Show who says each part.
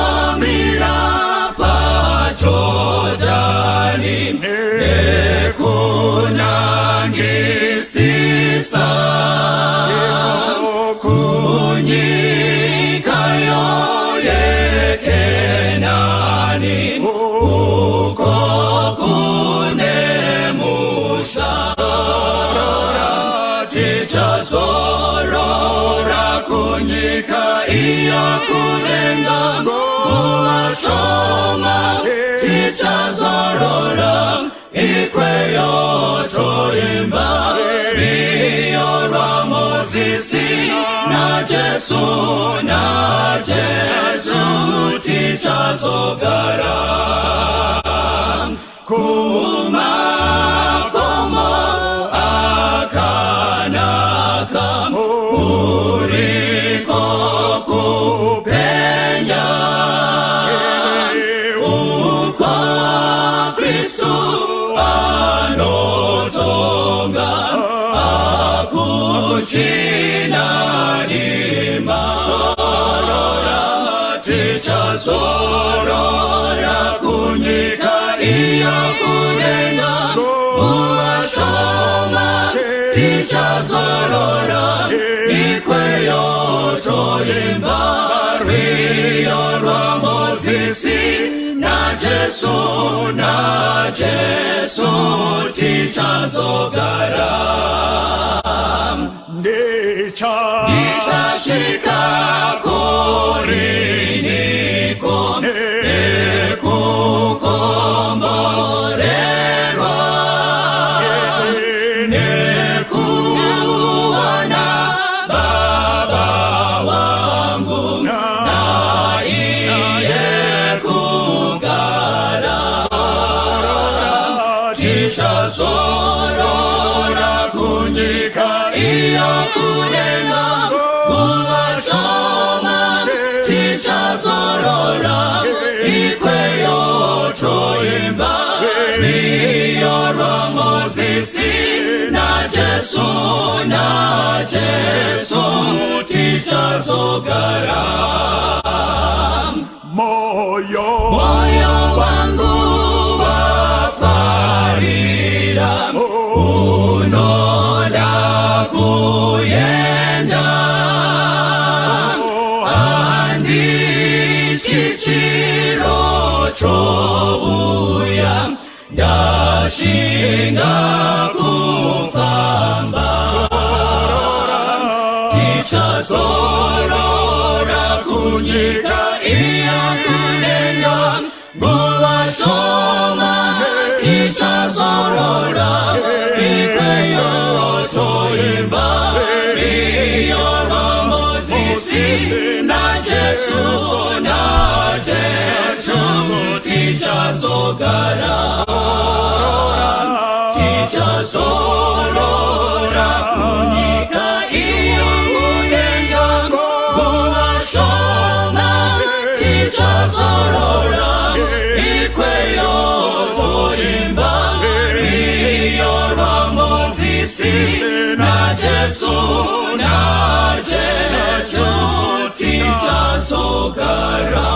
Speaker 1: Dinomira pa Jordani nekunangisisa kunyikayo yekenani uko kunemusha tichazorora kunyika iya kunenga kuwasoma tichazorora ikweyo toimba riyorwa Mozisi na Jesu tichazogara kuma como akanaka uriko kupenya uko Kristu anotonga akuchina nima sorora tichazorora kunyika iya kunena uwasoma tichazorora ikweyo toimba riyorwa Mozisi na Jesu tichazogara Nichashika koriniko nekukomborerwa nekuwana Baba wangu na iye kugara tichazorora kunyika iya kunenga kuwasoma tichazorora ikweyo toimba riyorwa Mozisi na Jesu tichazogara moyo wangu wafarira unoda kuyenda andi chichiro chouya ndashinga kufamba tichazorora kunyika iya kunenga kuwasoma tichazorora ikweyo toimba riyorwa Mozisi na Jesu tichazogara tichazorora kunyika iya kunenga kuwasoma tichazorora ikweyo toimba riyorwa Mozisi na Jesu tichazogara